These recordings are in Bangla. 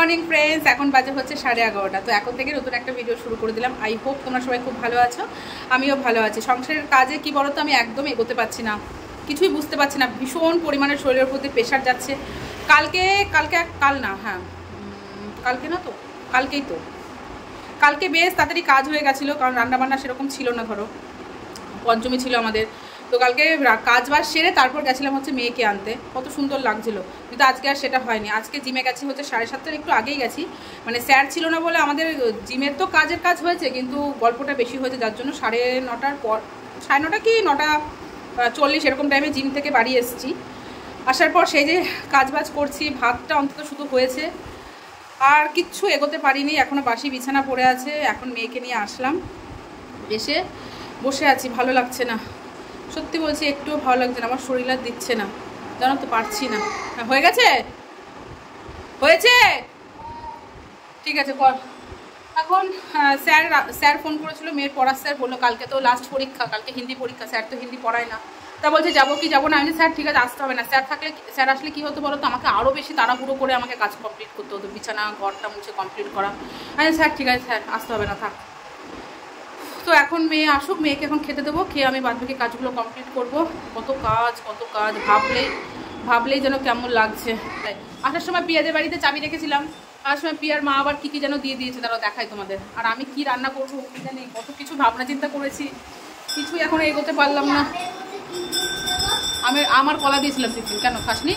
মর্নিং ফ্রেন্ডস, এখন বাজে হচ্ছে 11:30। তো এখন থেকে নতুন একটা ভিডিও শুরু করে দিলাম। আই হোপ তোমরা সবাই খুব ভালো আছো, আমিও ভালো আছি। সংসারের কাজে কি বলো তো, আমি একদম এগোতে পারছি না, কিছুই বুঝতে পারছি না। ভীষণ পরিমাণে শরীরের প্রতি প্রেশার যাচ্ছে। কালকে বেশ তাড়াতাড়ি কাজ হয়ে গেছিলো, কারণ রান্নাবান্না সেরকম ছিল না। ধরো পঞ্চমী ছিল আমাদের, তো কালকে কাজ বাজ সেরে তারপর গেছিলাম হচ্ছে মেয়েকে আনতে। কত সুন্দর লাগছিল, কিন্তু আজকে আর সেটা হয়নি। আজকে জিমে গেছি হচ্ছে 7:30, একটু আগেই গেছি। মানে স্যার ছিল না বলে আমাদের জিমের তো কাজ হয়েছে, কিন্তু গল্পটা বেশি হয়েছে, যার জন্য 9:30 পর 9:30 কি 9:40 এরকম টাইমে জিম থেকে বাড়ি এসেছি। আসার পর সেই যে কাজবাজ করছি, ভাতটা অন্তত শুধু হয়েছে, আর কিচ্ছু এগোতে পারিনি। এখনও বাসি বিছানা পড়ে আছে। এখন মেয়েকে নিয়ে আসলাম, এসে বসে আছি, ভালো লাগছে না, সত্যি বলছি, একটুও ভালো লাগছে না। আমার শরীর আর দিচ্ছে না, জানো তো, পারছি না। হয়ে গেছে, হয়েছে, ঠিক আছে কর। এখন স্যার ফোন করেছিল, মেয়ের পড়ার স্যার, বললো কালকে তো লাস্ট পরীক্ষা, কালকে হিন্দি পরীক্ষা, স্যার তো হিন্দি পড়ায় না। তা বলছে যাবো কি যাবো না। আমি স্যার ঠিক আছে, আসতে হবে না। স্যার আসলে কি হতো বলো তো, আমাকে আরও বেশি তাড়াহুড়ো করে আমাকে কাজ কমপ্লিট করতে হতো, বিছানা ঘরটা মুছে কমপ্লিট করা। আমি স্যার ঠিক আছে স্যার, আসতে হবে না, থাক। তো এখন মেয়ে আসুক, মেয়েকে এখন খেতে দেবো, খেয়ে আমি বাদবাকি কাজগুলো কমপ্লিট করব। কত কাজ ভাবলেই যেন কেমন লাগছে। আসার সময় পিয়াদের বাড়িতে চাবি রেখেছিলাম, আসার সময় পিয়ার মা আবার কী যেন দিয়ে দিয়েছে, তারাও দেখাই তোমাদের। আর আমি কি রান্না করবো কি জানি, কত কিছু ভাবনা চিন্তা করেছি, কিছুই এখন এগোতে পারলাম না। আমার কলা দিয়েছিলাম টিফিন, কেন খাসনি?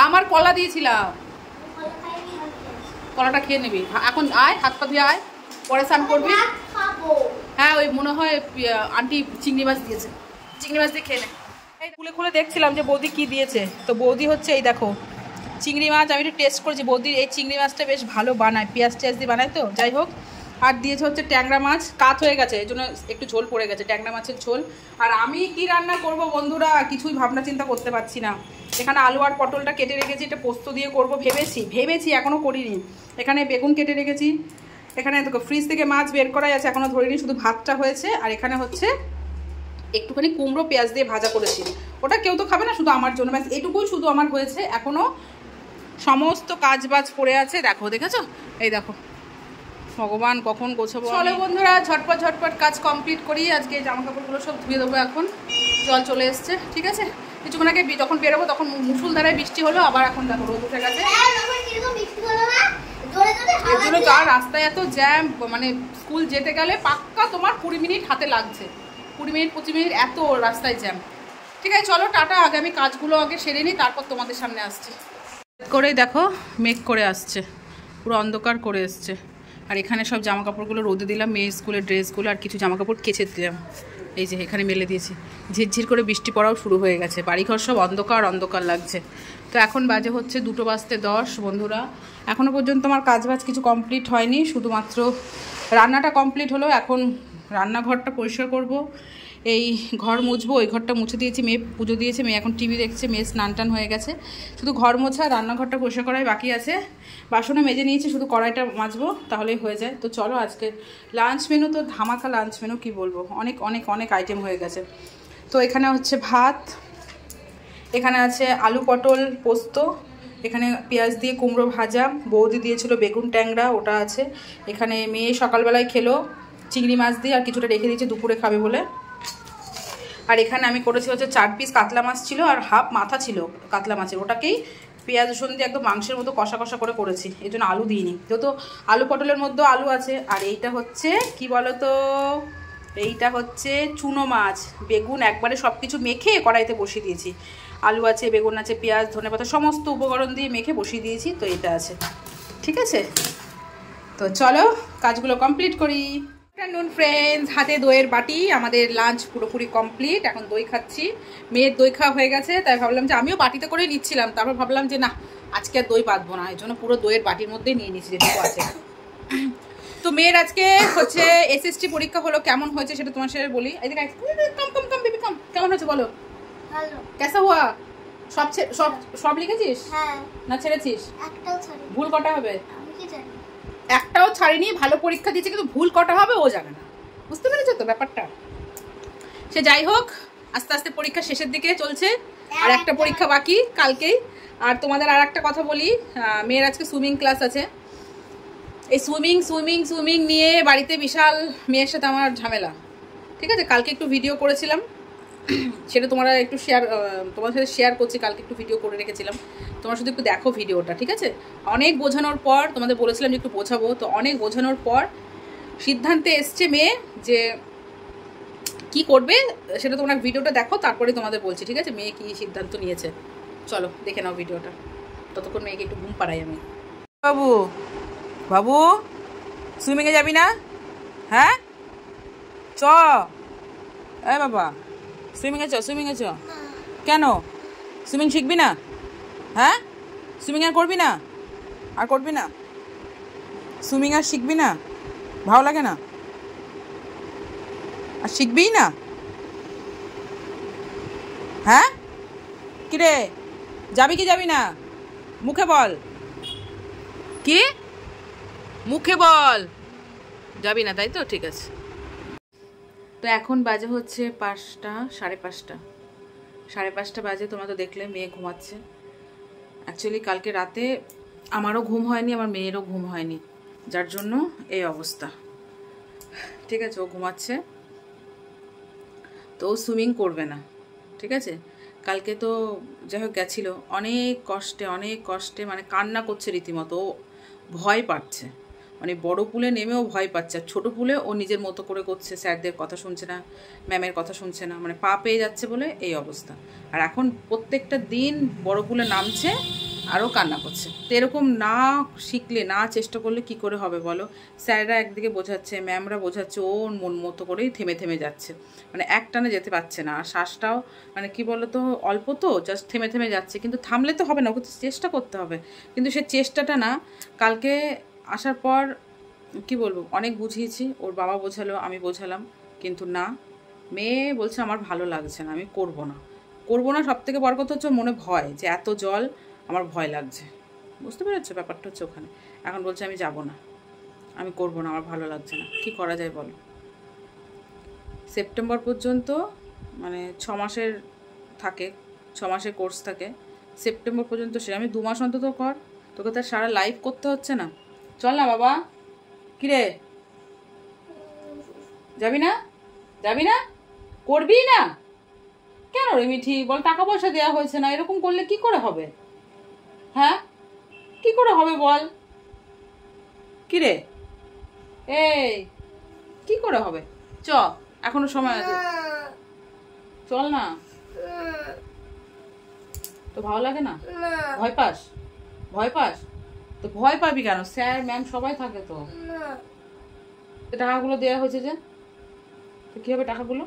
আমার কলা দিয়েছিলাম, কলাটা খেয়ে নিবি। এখন আয়, হাত পা ধুয়ে আয়, পরে স্নান করবি। হ্যাঁ, ওই মনে হয় আন্টি চিংড়ি মাছ দিয়েছে, চিংড়ি মাছ দিয়ে খেয়ে নে। এই খুলে দেখছিলাম যে বৌদি কি দিয়েছে। তো বৌদি হচ্ছে এই দেখো চিংড়ি মাছ, আমি একটু টেস্ট করেছি। বৌদির এই চিংড়ি মাছটা বেশ ভালো বানায়, পেঁয়াজ দিয়ে বানায়, তো যাই হোক। আর দিয়েছে হচ্ছে ট্যাংরা মাছ, কাত হয়ে গেছে, এই জন্য একটু ঝোল পড়ে গেছে, ট্যাংরা মাছের ঝোল। আর আমি কি রান্না করব বন্ধুরা, কিছুই ভাবনা চিন্তা করতে পারছি না। এখানে আলু আর পটলটা কেটে রেখেছি, এটা পোস্ত দিয়ে করব ভেবেছি, এখনও করিনি। এখানে বেগুন কেটে রেখেছি, এখানে দেখো ফ্রিজ থেকে মাছ বের করাই আছে, এখনও ধরিনি, শুধু ভাতটা হয়েছে। আর এখানে হচ্ছে একটুখানি কুমড়ো পেঁয়াজ দিয়ে ভাজা করেছি, ওটা কেউ তো খাবে না, শুধু আমার জন্য, ব্যাস এটুকুই শুধু আমার হয়েছে। এখনও সমস্ত কাজবাজ পড়ে আছে, দেখেছো, এই দেখো, ভগবান কখন গোছাবো। চলো বন্ধুরা, ঝটপট কাজ কমপ্লিট করি। আজকে জামা কাপড়গুলো সব ধুয়ে দেবো, এখন জল চলে এসছে, ঠিক আছে। কিছুক্ষণ আগে যখন বেরোবো তখন মুষলধারায় বৃষ্টি হলো, আবার এখন দেখো রোদ উঠে গেছে। এর জন্য তো আর রাস্তায় এত জ্যাম, মানে স্কুল যেতে গেলে পাক্কা তোমার 20 মিনিট হাতে লাগছে, 20 মিনিট 25 মিনিট এত রাস্তায় জ্যাম। ঠিক আছে চলো টাটা, আগামী কাজগুলো আগে সেরে নিই, তারপর তোমাদের সামনে আসছি। করেই দেখো মেঘ করে আসছে, পুরো অন্ধকার করে এসছে। আর এখানে সব জামা কাপড়গুলো রোদে দিলাম, মেয়ের স্কুলের ড্রেসগুলো, আর কিছু জামা কাপড় কেচে দিলাম, এই যে এখানে মেলে দিয়েছি। ঝিরঝির করে বৃষ্টি পড়াও শুরু হয়ে গেছে, বাড়িঘর সব অন্ধকার লাগছে। তো এখন বাজে হচ্ছে 2:10 বন্ধুরা। এখনও পর্যন্ত আমার কাজবাজ কিছু কমপ্লিট হয়নি, শুধুমাত্র রান্নাটা কমপ্লিট হলো। এখন রান্নাঘরটা পরিষ্কার করব, এই ঘর মুছবো। ওই ঘরটা মুছে দিয়েছি, মেয়ে পুজো দিয়েছে, মেয়ে এখন টিভি দেখছে, মেয়ে স্নান টান হয়ে গেছে, শুধু ঘর মোছা, রান্নাঘরটা পরিষ্কার করাই বাকি আছে। বাসনও মেজে নিয়েছি, শুধু কড়াইটা মাজবো, তাহলেই হয়ে যায়। তো চলো, আজকে লাঞ্চ মেনু তো ধামাকা লাঞ্চ মেনু, কি বলবো, অনেক আইটেম হয়ে গেছে। তো এখানে হচ্ছে ভাত, এখানে আছে আলু পটল পোস্ত, এখানে পেঁয়াজ দিয়ে কুমড়ো ভাজা, বৌদি দিয়েছিল বেগুন ট্যাংরা, ওটা আছে। এখানে মেয়ে সকালবেলায় খেলো চিংড়ি মাছ দিয়ে, আর কিছুটা রেখে দিয়েছে দুপুরে খাবে বলে। আর এখানে আমি করেছি হচ্ছে 4 পিস কাতলা মাছ ছিল, আর হাফ মাথা ছিল কাতলা মাছের, ওটাকেই পেঁয়াজ রসুন দিয়ে একদম মাংসের মতো কষা করে করেছি, এই জন্য আলু দিইনি, যেহেতু আলু পটলের মধ্যেও আলু আছে। আর এইটা হচ্ছে কি বলতো, এইটা হচ্ছে চুনো মাছ, বেগুন একবারে সব কিছু মেখে কড়াইতে বসিয়ে দিয়েছি, আলু আছে, বেগুন আছে, পেঁয়াজ ধনেপাতা সমস্ত উপকরণ দিয়ে মেখে বসিয়ে দিয়েছি। তো এটা আছে, ঠিক আছে। তো চলো কাজগুলো কমপ্লিট করি। নুন ফ্রেন্ডস, হাতে দইয়ের বাটি, আমাদের লাঞ্চ পুরোপুরি কমপ্লিট। এখন দই খাচ্ছি, মেয়ের দই খাওয়া হয়ে গেছে, তাই ভাবলাম যে আমিও বাটিতে করে নিচ্ছিলাম, তারপর ভাবলাম যে না, আজকে আর দই বাঁধবো না, এই জন্য পুরো দইয়ের বাটির মধ্যেই নিয়ে নিচ্ছি যেটুকু আছে। তো মেয়ের আজকে হচ্ছে SST পরীক্ষা হলো, কেমন হয়েছে সেটা তোমার সাথে বলি। এদিকে কম বেবি কম, কেমন হয়েছে বলো? ভালো। কেসা হুয়া? সব লিখেছিস? হ্যাঁ। না ছেড়েছিস? একটাও ছাড়িনি। ভুল কটা হবে? আমি কি জানি, একটাও ছাড়িনি, ভালো পরীক্ষা দিয়েছে, কিন্তু ভুল কটা হবে ও জানে না, বুঝতে পেরেছো তো ব্যাপারটা। সে যাই হোক, আস্তে আস্তে পরীক্ষা শেষের দিকে চলছে, আর একটা পরীক্ষা বাকি কালকেই, আর তোমাদের আর একটা কথা বলি, মেয়ের আজকে সুইমিং ক্লাস আছে। এই সুইমিং নিয়ে বাড়িতে বিশাল মেয়ের সাথে আমার ঝামেলা। ঠিক আছে, কালকে একটু ভিডিও করেছিলাম, সেটা তোমরা একটু তোমার সাথে শেয়ার করছি। কালকে একটু ভিডিও করে রেখেছিলাম, তোমরা শুধু একটু দেখো ভিডিওটা। ঠিক আছে, অনেক বোঝানোর পর, তোমাদের বলেছিলাম যে একটু বোঝাবো, তো অনেক বোঝানোর পর সিদ্ধান্তে এসছে মেয়ে যে কি করবে, সেটা তোমরা ভিডিওটা দেখো, তারপরে তোমাদের বলছি। ঠিক আছে, মেয়ে কি সিদ্ধান্ত নিয়েছে, চলো দেখে নাও ভিডিওটা। ততক্ষণ মেয়েকে একটু ঘুম পাড়াই আমি। বাবু বাবু সুইমিংয়ে যাবি না? হ্যাঁ চ, এ বাবা সুইমিংয়ে চ। কেন সুইমিং শিখবি না? হ্যাঁ সুইমিং আর করবি না? সুইমিং আর শিখবি না? ভালো লাগে না আর শিখবিই না? হ্যাঁ কিরে যাবি কি যাবি না? মুখে বল, কি মুখে বল যাবি না, তাই তো? ঠিক আছে। তো এখন বাজে হচ্ছে 5টা, 5:30 বাজে। তোমরা তো দেখলে মেয়ে ঘুমাচ্ছে। অ্যাকচুয়ালি কালকে রাতে আমারও ঘুম হয়নি, আমার মেয়েরও ঘুম হয়নি, যার জন্য এই অবস্থা। ঠিক আছে, ও ঘুমাচ্ছে, তো ও সুইমিং করবে না। ঠিক আছে, কালকে তো যাই হোক গেছিলো অনেক কষ্টে, মানে কান্না করছে রীতিমতো, ও ভয় পাচ্ছে, মানে বড় পুলে নেমেও ভয় পাচ্ছে, আর ছোটো পুলে ও নিজের মতো করে করছে, স্যারদের কথা শুনছে না, ম্যামের কথা শুনছে না, মানে পা পেয়ে যাচ্ছে বলে এই অবস্থা। আর এখন প্রত্যেকটা দিন বড় পুলে নামছে আরও কান্না করছে। তো এরকম না শিখলে, না চেষ্টা করলে কি করে হবে বলো? স্যাররা একদিকে বোঝাচ্ছে, ম্যামরা বোঝাচ্ছে, ও মন মতো করেই থেমে যাচ্ছে, মানে একটানে যেতে পারছে না। আর শ্বাসটাও মানে কি বলো তো, অল্প তো, জাস্ট থেমে যাচ্ছে, কিন্তু থামলে তো হবে না, ওকে চেষ্টা করতে হবে। কিন্তু সে চেষ্টাটা না, কালকে আসার পর কি বলবো, অনেক বুঝিয়েছি, ওর বাবা বোঝালো, আমি বোঝালাম, কিন্তু না, মেয়ে বলছে আমার ভালো লাগছে না, আমি করবো না। সব থেকে বড় কথা হচ্ছে মনে ভয়, যে এত জল আমার ভয় লাগছে, বুঝতে পেরেছো ব্যাপারটা হচ্ছে ওখানে। এখন বলছে আমি যাব না, আমি করবো না, আমার ভালো লাগছে না। কি করা যায় বলো? সেপ্টেম্বর পর্যন্ত মানে 6 মাসের থাকে, 6 মাসের কোর্স থাকে, সেপ্টেম্বর পর্যন্ত সে। আমি 2 মাস অন্তত কর, তোকে তার সারা লাইফ করতে হচ্ছে না। চল না বাবা, কিরে যাবি না? করবি না কেন রে মিঠি? বল টাকা পয়সা দেওয়া হয়েছে না, এরকম করলে কি করে হবে? হ্যাঁ কি করে হবে বল? কিরে এই কি করে হবে? চ, এখনো সময় আছে, চল না। তো ভালো লাগে না? ভয় পাস? তো ভয় পাবি কেন? স্যার ম্যাম সবাই থাকে তো। টাকাগুলো দেওয়া হয়েছে যে, তো কি হবে টাকাগুলো?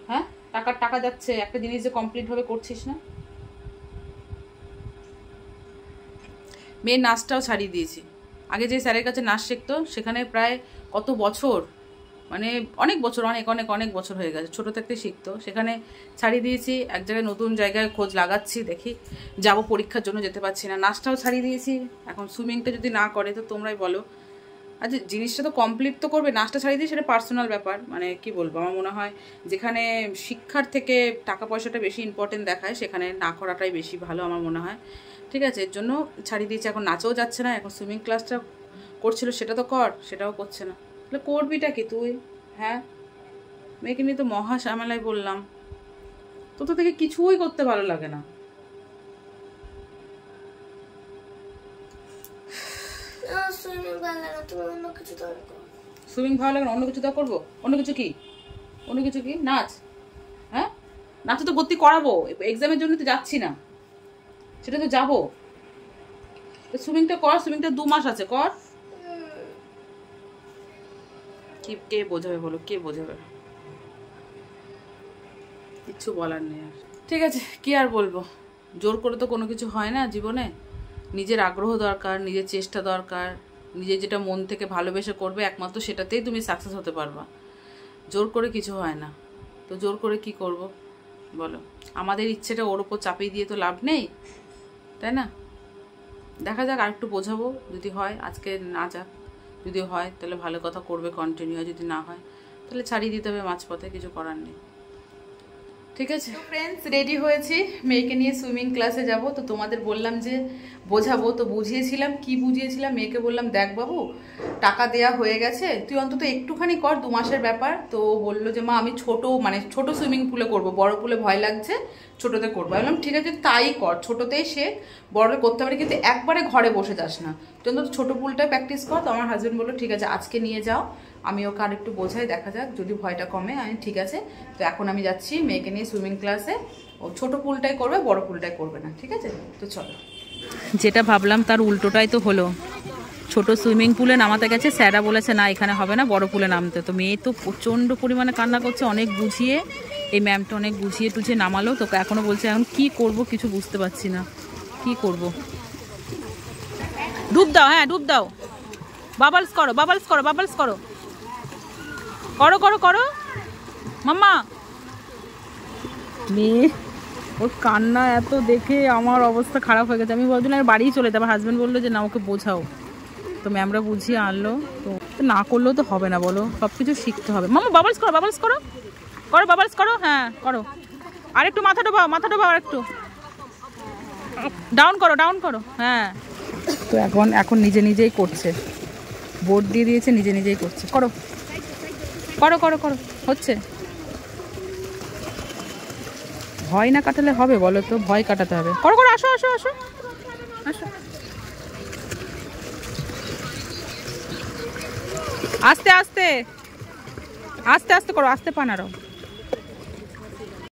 হ্যাঁ টাকা যাচ্ছে, একটা জিনিস যে কমপ্লিট ভাবে করছিস না। মেয়ের নাচটাও ছাড়িয়ে দিয়েছি। আগে যে স্যারের কাছে নাচ শিখতো, সেখানে প্রায় কত বছর, মানে অনেক বছর, অনেক বছর হয়ে গেছে, ছোটো থাকতে শিখতো, সেখানে ছাড়িয়ে দিয়েছি। এক জায়গায় নতুন জায়গায় খোঁজ লাগাচ্ছি, দেখি যাব, পরীক্ষার জন্য যেতে পারছি না। নাচটাও ছাড়িয়ে দিয়েছি, এখন সুইমিংটা যদি না করে তো তোমরাই বলো। আচ্ছা জিনিসটা তো কমপ্লিট তো করবে, নাচটা ছাড়িয়ে দিয়ে সেটা পার্সোনাল ব্যাপার, মানে কি বলবো, আমার মনে হয় যেখানে শিক্ষার থেকে টাকা পয়সাটা বেশি ইম্পর্টেন্ট দেখায়, সেখানে না করাটাই বেশি ভালো আমার মনে হয়। ঠিক আছে, এর জন্য ছাড়িয়ে দিয়েছি। এখন নাচও যাচ্ছে না, এখন সুইমিং ক্লাসটা করছিল, সেটা তো কর, সেটাও করছে না। তাহলে করবিটা কি তুই? হ্যাঁ মেয়েকে নিয়ে তো মহা ঝামেলায় বললাম, তো থেকে কিছুই করতে ভালো লাগে না। সুইমিং ভালো লাগে না, অন্য কিছু তো করবো। অন্য কিছু কি নাচ? হ্যাঁ নাচে তো ভর্তি করাবো, এক্সামের জন্য তো যাচ্ছি না, সেটা তো যাবো। সুইমিংটা কর, সুইমিংটা 2 মাস আছে, কর। কে বোঝাবে বলো, কে বোঝাবে? কিচ্ছু বলার নেই আর। ঠিক আছে, কি আর বলবো, জোর করে তো কোনো কিছু হয় না জীবনে। নিজের আগ্রহ দরকার, নিজের চেষ্টা দরকার, নিজে যেটা মন থেকে ভালোবেসে করবে, একমাত্র সেটাতেই তুমি সাকসেস হতে পারবা। জোর করে কিছু হয় না, তো জোর করে কি করব বলো? আমাদের ইচ্ছেটা ওর ওপর চাপিয়ে দিয়ে তো লাভ নেই, তাই না? দেখা যাক, আর একটু বোঝাবো, যদি হয় আজকে না যাক, যদি হয় তাহলে ভালো কথা, করবে কন্টিনিউ, যদি না হয় তাহলে ছাড়িয়ে দিতে হবে মাঝপথে, কিছু করার নেই। ঠিক আছে ফ্রেন্ডস, রেডি হয়েছি, মেয়েকে নিয়ে সুইমিং ক্লাসে যাব। তো তোমাদের বললাম যে বোঝাবো, তো বুঝিয়েছিলাম। কি বুঝিয়েছিলাম? মেয়েকে বললাম দেখ বাবু, টাকা দেয়া হয়ে গেছে, তুই অন্তত একটুখানি কর, 2 মাসের ব্যাপার। তো বললো যে মা আমি ছোট সুইমিং পুলে করব, বড় পুলে ভয় লাগছে, ছোটোতে করবো। আমি বললাম ঠিক আছে তাই কর, ছোটোতেই শেখ, বড় করতে পারি, কিন্তু একবারে ঘরে বসে যাস না, তুই অন্তত ছোটো পুলটাই প্র্যাকটিস কর। তো আমার হাজব্যান্ড বললো ঠিক আছে আজকে নিয়ে যাও, আমি ওকে আর একটু বোঝাই, দেখা যাক যদি ভয়টা কমে। আমি ঠিক আছে। তো এখন আমি যাচ্ছি মেয়েকে নিয়ে সুইমিং ক্লাসে, ও ছোটো পুলটাই করবে, বড় পুলটাই করবে না। ঠিক আছে, তো চলো। যেটা ভাবলাম তার উল্টোটাই তো হলো, ছোট সুইমিং পুলে নামাতে গেছে, স্যারা বলেছে না এখানে হবে না, বড় পুলে নামতে। তো মেয়ে তো প্রচণ্ড পরিমাণে কান্না করছে, অনেক বুঝিয়ে, এই ম্যামটা অনেক বুঝিয়ে টুঝিয়ে নামালো। তোকে এখনও বলছে এখন কি করব কিছু বুঝতে পারছি না, কি করব। ডুব দাও, হ্যাঁ ডুব দাও, বাবলস করো, বাবলস করো, বাবলস করো, করো করো করো মাম্মা। মেয়ে ওর কান্না এত দেখে আমার অবস্থা খারাপ হয়ে গেছে। আমি ভাবছিলাম বাড়িই চলে যাবো, হাজব্যান্ড বললো যে না ওকে বোঝাও। তো ম্যামরা বুঝিয়ে আনলো, তো না করলেও তো হবে না বলো, সব কিছু শিখতে হবে। মাম্মা বাবলস করো, বাবলস করো, করো বাবলস করো, হ্যাঁ করো, আর একটু মাথা ডোবাও, মাথা ডোবাও, আর একটু ডাউন করো, ডাউন করো, হ্যাঁ। তো এখন নিজে নিজেই করছে, বোর্ড দিয়ে দিয়েছে, নিজে নিজেই করছে। করো করো করো করো, হচ্ছে। ভয় না কাটালে হবে বলো তো, ভয় কাটাতে হবে। করো করো, আসো আসো আসো আসো, আস্তে আস্তে আস্তে আস্তে করো, আস্তে পা নাড়াও।